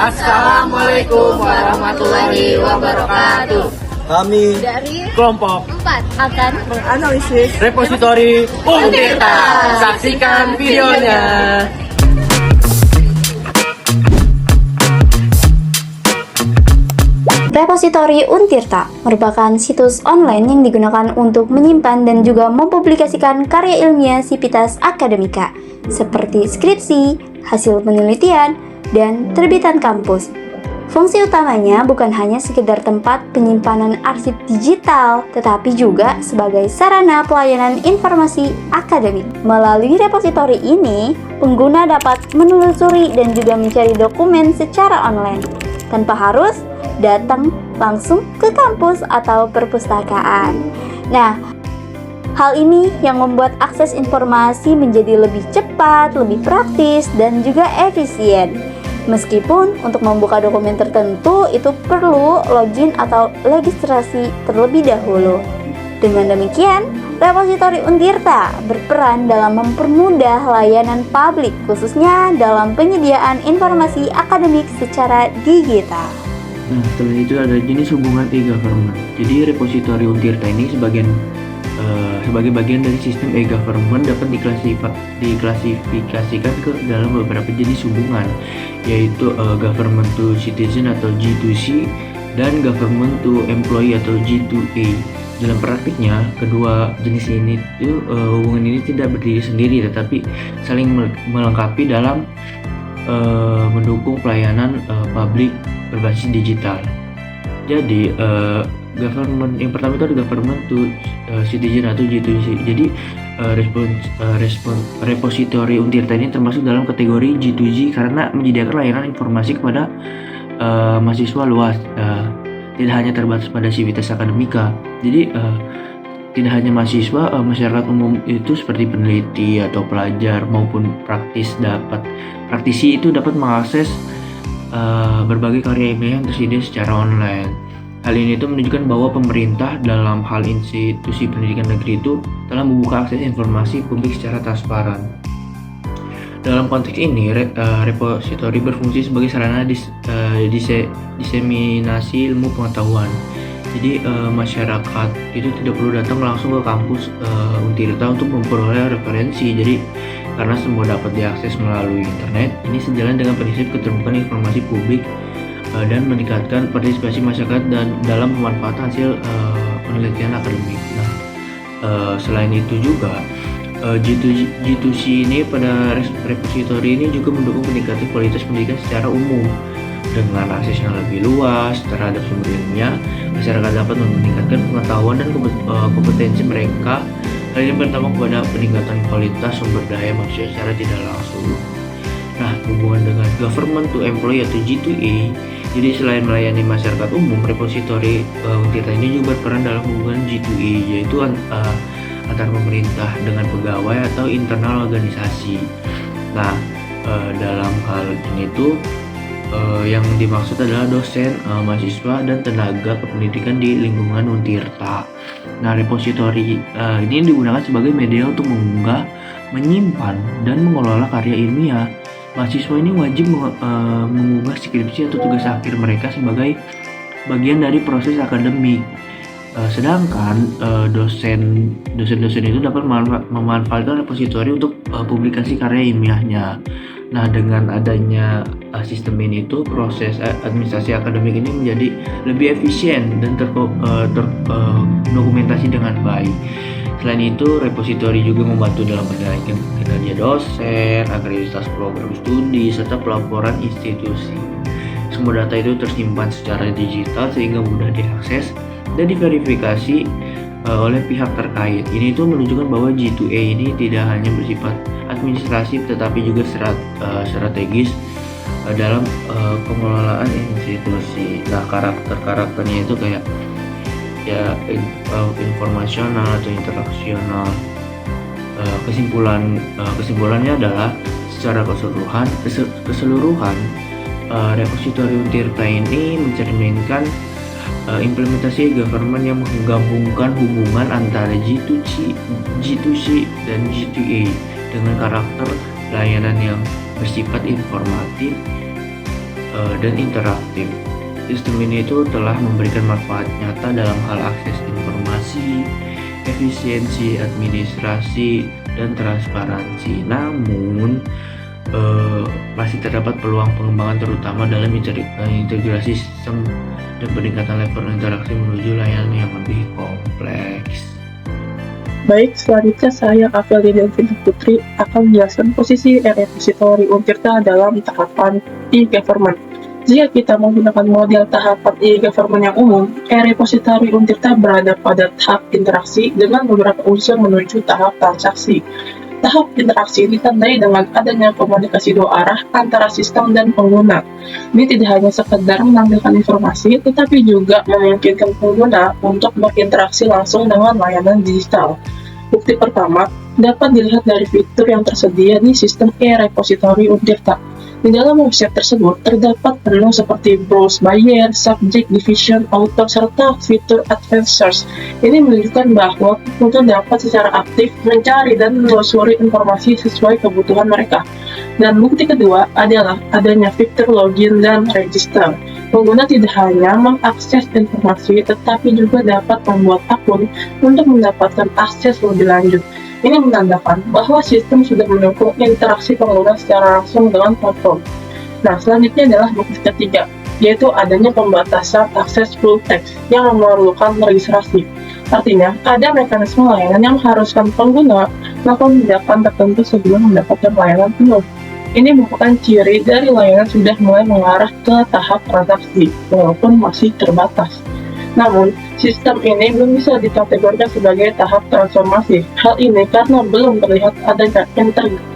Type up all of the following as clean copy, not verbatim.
Assalamualaikum warahmatullahi wabarakatuh. Kami Dari Kelompok 4 akan menganalisis Repositori Untirta. Saksikan videonya. Repositori Untirta merupakan situs online yang digunakan untuk menyimpan dan juga mempublikasikan karya ilmiah Sivitas Akademika seperti skripsi, hasil penelitian, dan terbitan kampus. Fungsi utamanya bukan hanya sekedar tempat penyimpanan arsip digital, tetapi juga sebagai sarana pelayanan informasi akademik. Melalui repositori ini, pengguna dapat menelusuri dan juga mencari dokumen secara online, tanpa harus datang langsung ke kampus atau perpustakaan. Nah, hal ini yang membuat akses informasi menjadi lebih cepat, lebih praktis, dan juga efisien. Meskipun untuk membuka dokumen tertentu itu perlu login atau registrasi terlebih dahulu. Dengan demikian, Repositori Untirta berperan dalam mempermudah layanan publik, khususnya dalam penyediaan informasi akademik secara digital. Nah, setelah itu ada jenis hubungan e-government. Jadi repositori Untirta ini sebagai bagian dari sistem e-government dapat diklasifikasikan ke dalam beberapa jenis hubungan, yaitu government to citizen atau G2C dan government to employee atau G2A. Dalam praktiknya, kedua jenis ini hubungan ini tidak berdiri sendiri, tetapi saling melengkapi dalam mendukung pelayanan publik berbasis digital. Jadi government yang pertama itu ada government to citizen atau G2C. Jadi repositori Untirta ini termasuk dalam kategori G2G karena menyediakan layanan informasi kepada mahasiswa luas, tidak hanya terbatas pada Sivitas Akademika. Jadi tidak hanya mahasiswa, masyarakat umum itu seperti peneliti atau pelajar maupun praktisi itu dapat mengakses berbagai karya ilmiah yang tersedia secara online. Hal ini itu menunjukkan bahwa pemerintah dalam hal institusi pendidikan negeri itu telah membuka akses informasi publik secara transparan. Dalam konteks ini, repositori berfungsi sebagai sarana diseminasi ilmu pengetahuan. Jadi masyarakat itu tidak perlu datang langsung ke kampus Untirta untuk memperoleh referensi. Jadi karena semua dapat diakses melalui internet, ini sejalan dengan prinsip keterbukaan informasi publik dan meningkatkan partisipasi masyarakat dan dalam pemanfaatan hasil penelitian akademik. Nah, selain itu juga G2C ini pada repositori ini juga mendukung peningkatan kualitas pendidikan secara umum. Dengan akses yang lebih luas terhadap sumber ilmiah, masyarakat dapat meningkatkan pengetahuan dan kompetensi mereka. Hal ini berdampak pada peningkatan kualitas sumber daya manusia secara tidak langsung. Nah, hubungan dengan government to employee atau G2A, jadi selain melayani masyarakat umum, repositori Untirta ini juga berperan dalam hubungan G2A, yaitu antar pemerintah dengan pegawai atau internal organisasi. Nah, dalam hal ini tuh yang dimaksud adalah dosen, mahasiswa, dan tenaga kependidikan di lingkungan Untirta. Nah, repositori ini digunakan sebagai media untuk mengunggah, menyimpan, dan mengelola karya ilmiah. Mahasiswa ini wajib mengunggah skripsi atau tugas akhir mereka sebagai bagian dari proses akademik. Sedangkan dosen itu dapat memanfaatkan repositori untuk publikasi karya ilmiahnya. Nah, dengan adanya sistem ini itu proses administrasi akademik ini menjadi lebih efisien dan terdokumentasi dengan baik. Selain itu, repositori juga membantu dalam penilaian kinerja dosen, akreditasi program studi, serta pelaporan institusi. Semua data itu tersimpan secara digital sehingga mudah diakses dan diverifikasi oleh pihak terkait. Ini itu menunjukkan bahwa G2A ini tidak hanya bersifat administratif tetapi juga strategis dalam pengelolaan institusi. Nah, karakternya itu kayak informasional atau interaksional. Kesimpulannya adalah secara keseluruhan repositori Untirta ini mencerminkan implementasi government yang menggabungkan hubungan antara G2C dan G2A dengan karakter layanan yang bersifat informatif, dan interaktif. Sistem ini itu telah memberikan manfaat nyata dalam hal akses informasi, efisiensi administrasi, dan transparansi. Namun, masih terdapat peluang pengembangan terutama dalam integrasi sistem dan peningkatan level interaksi menuju layanan yang lebih kompleks. Baik, selanjutnya saya Afelia Delvina Putri akan menjelaskan posisi e-repository Untirta dalam tahapan e-government. Jika kita menggunakan model tahapan e-government yang umum, e-repository Untirta berada pada tahap interaksi dengan beberapa unsur menuju tahap transaksi. Tahap interaksi ditandai dengan adanya komunikasi dua arah antara sistem dan pengguna. Ini tidak hanya sekedar menampilkan informasi, tetapi juga memungkinkan pengguna untuk berinteraksi langsung dengan layanan digital. Bukti pertama dapat dilihat dari fitur yang tersedia di sistem e-repository Untirta. Di dalam website tersebut terdapat menu seperti browse by year, subject, division, author, serta fitur advanced search. Ini menunjukkan bahwa pengguna dapat secara aktif mencari dan menelusuri informasi sesuai kebutuhan mereka. Dan bukti kedua adalah adanya fitur login dan register. Pengguna tidak hanya mengakses informasi, tetapi juga dapat membuat akun untuk mendapatkan akses lebih lanjut. Ini menandakan bahwa sistem sudah mendukung interaksi pengguna secara langsung dengan platform. Nah, selanjutnya adalah bukti ketiga, yaitu adanya pembatasan akses full text yang memerlukan registrasi. Artinya, ada mekanisme layanan yang mengharuskan pengguna melakukan tindakan tertentu sebelum mendapatkan layanan penuh. Ini merupakan ciri dari layanan sudah mulai mengarah ke tahap transaksi, walaupun masih terbatas. Namun, sistem ini belum bisa dikategorikan sebagai tahap transformasi. Hal ini karena belum terlihat adanya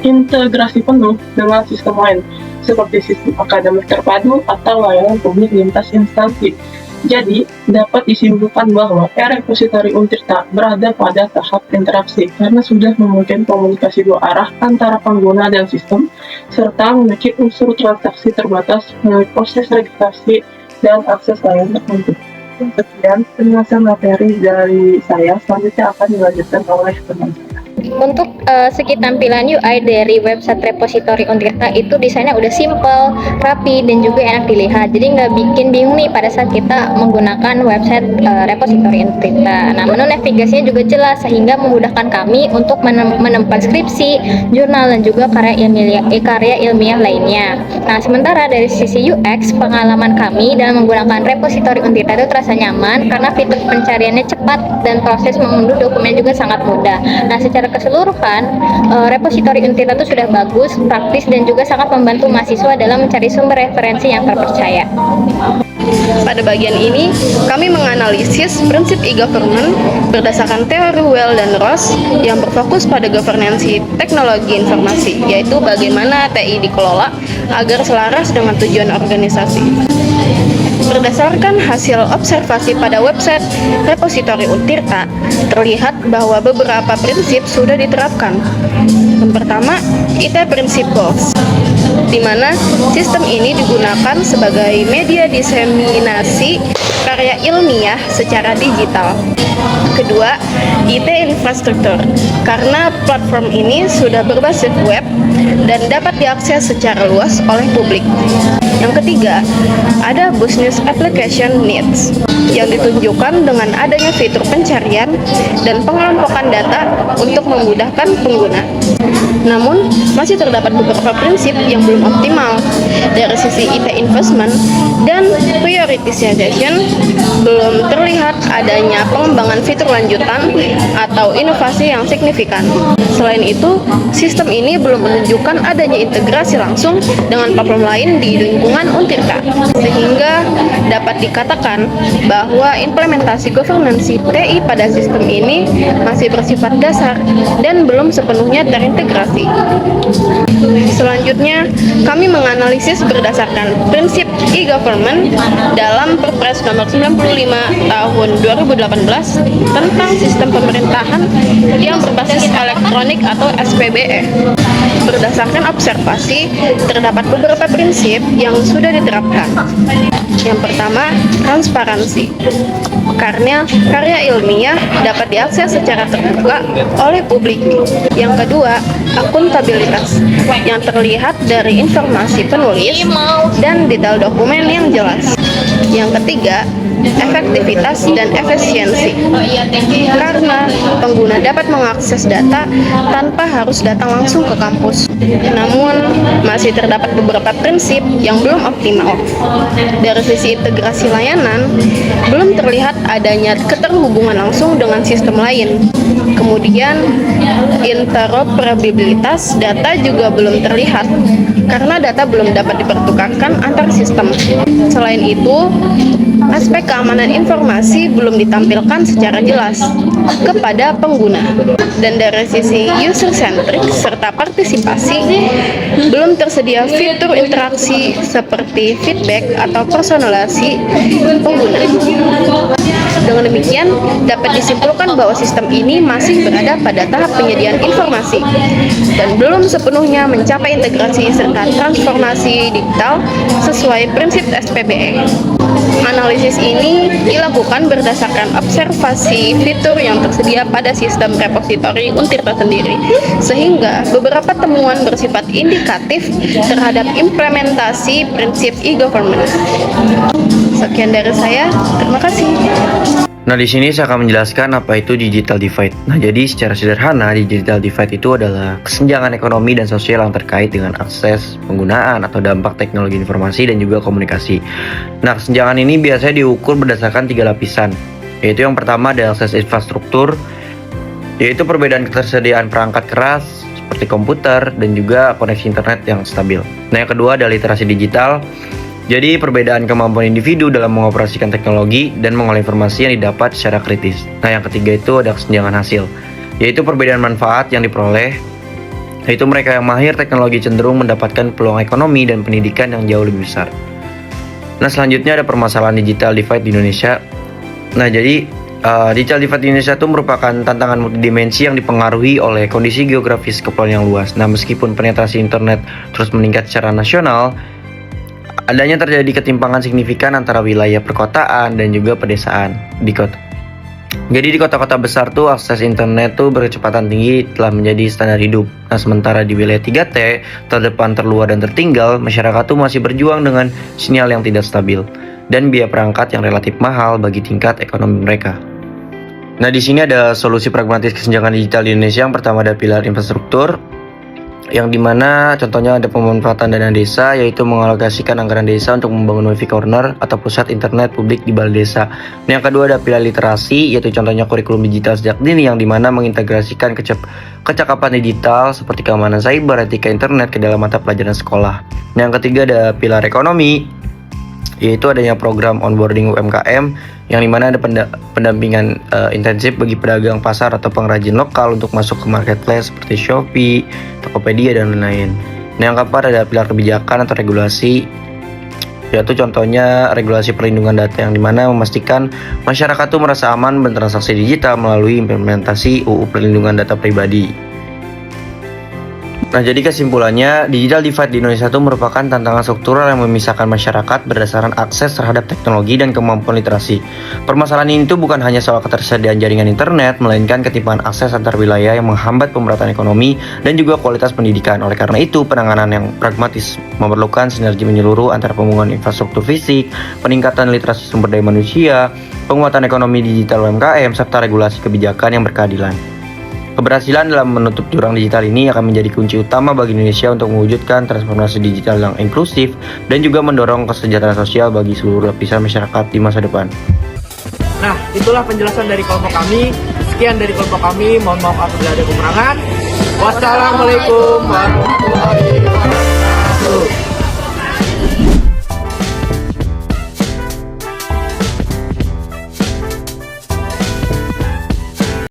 integrasi penuh dengan sistem lain, seperti sistem akademik terpadu atau layanan publik lintas instansi. Jadi, dapat disimpulkan bahwa e-repository Untirta berada pada tahap interaksi karena sudah memungkinkan komunikasi dua arah antara pengguna dan sistem, serta memiliki unsur transaksi terbatas melalui proses registrasi dan akses layanan tertentu. Sekian penjelasan materi dari saya, selanjutnya akan dilanjutkan oleh teman saya. Untuk segi tampilan UI dari website repository Untirta itu desainnya udah simple, rapi, dan juga enak dilihat. Jadi nggak bikin bingung nih pada saat kita menggunakan website repository Untirta. Nah, menu navigasinya juga jelas sehingga memudahkan kami untuk menemukan skripsi, jurnal, dan juga karya ilmiah lainnya. Nah, sementara dari sisi UX, pengalaman kami dalam menggunakan repository Untirta itu terasa nyaman karena fitur pencariannya cepat dan proses mengunduh dokumen juga sangat mudah. Nah, secara keseluruhan, repository Untirta itu sudah bagus, praktis, dan juga sangat membantu mahasiswa dalam mencari sumber referensi yang terpercaya. Pada bagian ini, kami menganalisis prinsip e-government berdasarkan teori Well dan Ross yang berfokus pada governansi teknologi informasi, yaitu bagaimana TI dikelola agar selaras dengan tujuan organisasi. Berdasarkan hasil observasi pada website repository Untirta, terlihat bahwa beberapa prinsip sudah diterapkan. Yang pertama, IT Principles, di mana sistem ini digunakan sebagai media diseminasi karya ilmiah secara digital. Kedua, IT Infrastruktur, karena platform ini sudah berbasis web dan dapat diakses secara luas oleh publik. Yang ketiga, ada Business Application Needs, yang ditunjukkan dengan adanya fitur pencarian dan pengelompokan data untuk memudahkan pengguna. Namun, masih terdapat beberapa prinsip yang belum optimal. Dari sisi IT investment dan prioritization, belum terlihat adanya pengembangan fitur lanjutan atau inovasi yang signifikan. Selain itu, sistem ini belum menunjukkan adanya integrasi langsung dengan platform lain di lingkungan Untirta, sehingga dapat dikatakan bahwa implementasi governance TI pada sistem ini masih bersifat dasar dan belum sepenuhnya terintegrasi. Selanjutnya, kami menganalisis berdasarkan prinsip e-government dalam Perpres nomor 95 tahun 2018 tentang sistem pemerintahan yang berbasis elektronik atau SPBE. berdasarkan observasi, terdapat beberapa prinsip yang sudah diterapkan. Yang pertama, transparansi. Karena karya ilmiah dapat diakses secara terbuka oleh publik. Yang kedua, akuntabilitas yang terlihat dari informasi penulis dan detail dokumen yang jelas. Yang ketiga, efektivitas dan efisiensi. Karena pengguna dapat mengakses data tanpa harus datang langsung ke kampus. Namun, masih terdapat beberapa prinsip yang belum optimal. Dari sisi integrasi layanan, belum terlihat adanya keterhubungan langsung dengan sistem lain. Kemudian, interoperabilitas data juga belum terlihat karena data belum dapat dipertukarkan antar sistem. Selain itu, aspek keamanan informasi belum ditampilkan secara jelas kepada pengguna. Dan dari sisi user-centric serta partisipasi, belum tersedia fitur interaksi seperti feedback atau personalisasi pengguna. Dengan demikian, dapat disimpulkan bahwa sistem ini masih berada pada tahap penyediaan informasi dan belum sepenuhnya mencapai integrasi serta transformasi digital sesuai prinsip SPBE. Analisis ini dilakukan berdasarkan observasi fitur yang tersedia pada sistem repositori Untirta sendiri, sehingga beberapa temuan bersifat indikatif terhadap implementasi prinsip e-government. Sekian dari saya, terima kasih. Nah, di sini saya akan menjelaskan apa itu digital divide. Nah, jadi secara sederhana, digital divide itu adalah kesenjangan ekonomi dan sosial yang terkait dengan akses, penggunaan, atau dampak teknologi informasi dan juga komunikasi. Nah, kesenjangan ini biasanya diukur berdasarkan 3 lapisan, yaitu yang pertama ada akses infrastruktur, yaitu perbedaan ketersediaan perangkat keras, seperti komputer, dan juga koneksi internet yang stabil. Nah, yang kedua ada literasi digital, jadi perbedaan kemampuan individu dalam mengoperasikan teknologi dan mengolah informasi yang didapat secara kritis. Nah, yang ketiga itu ada kesenjangan hasil, yaitu perbedaan manfaat yang diperoleh, yaitu mereka yang mahir teknologi cenderung mendapatkan peluang ekonomi dan pendidikan yang jauh lebih besar. Nah, selanjutnya ada permasalahan digital divide di Indonesia. Nah, jadi digital divide di Indonesia itu merupakan tantangan multidimensi yang dipengaruhi oleh kondisi geografis kepulauan yang luas. Nah, meskipun penetrasi internet terus meningkat secara nasional, adanya terjadi ketimpangan signifikan antara wilayah perkotaan dan juga pedesaan di kota. Jadi di kota-kota besar tuh akses internet tuh berkecepatan tinggi telah menjadi standar hidup. Nah, sementara di wilayah 3T, terdepan, terluar, dan tertinggal, masyarakat tuh masih berjuang dengan sinyal yang tidak stabil dan biaya perangkat yang relatif mahal bagi tingkat ekonomi mereka. Nah, di sini ada solusi pragmatis kesenjangan digital di Indonesia. Yang pertama ada pilar infrastruktur, yang dimana contohnya ada pemanfaatan dana desa, yaitu mengalokasikan anggaran desa untuk membangun wifi corner atau pusat internet publik di balai desa. Nah, yang kedua ada pilar literasi, yaitu contohnya kurikulum digital sejak dini yang dimana mengintegrasikan kecakapan digital seperti keamanan cyber, etika internet ke dalam mata pelajaran sekolah. Nah, yang ketiga ada pilar ekonomi, yaitu adanya program onboarding UMKM yang dimana ada pendampingan intensif bagi pedagang pasar atau pengrajin lokal untuk masuk ke marketplace seperti Shopee, Tokopedia, dan lain-lain. Nah, yang keempat ada pilar kebijakan atau regulasi, yaitu contohnya regulasi perlindungan data yang dimana memastikan masyarakat tuh merasa aman bertransaksi digital melalui implementasi UU Perlindungan Data Pribadi. Nah, jadi kesimpulannya, digital divide di Indonesia itu merupakan tantangan struktural yang memisahkan masyarakat berdasarkan akses terhadap teknologi dan kemampuan literasi. Permasalahan ini tuh bukan hanya soal ketersediaan jaringan internet, melainkan ketimpangan akses antar wilayah yang menghambat pemerataan ekonomi dan juga kualitas pendidikan. Oleh karena itu, penanganan yang pragmatis memerlukan sinergi menyeluruh antara pembangunan infrastruktur fisik, peningkatan literasi sumber daya manusia, penguatan ekonomi digital UMKM, serta regulasi kebijakan yang berkeadilan. Keberhasilan dalam menutup jurang digital ini akan menjadi kunci utama bagi Indonesia untuk mewujudkan transformasi digital yang inklusif dan juga mendorong kesejahteraan sosial bagi seluruh lapisan masyarakat di masa depan. Nah, itulah penjelasan dari kelompok kami. Sekian dari kelompok kami. Mohon maaf apabila ada kekurangan. Wassalamualaikum warahmatullahi wabarakatuh.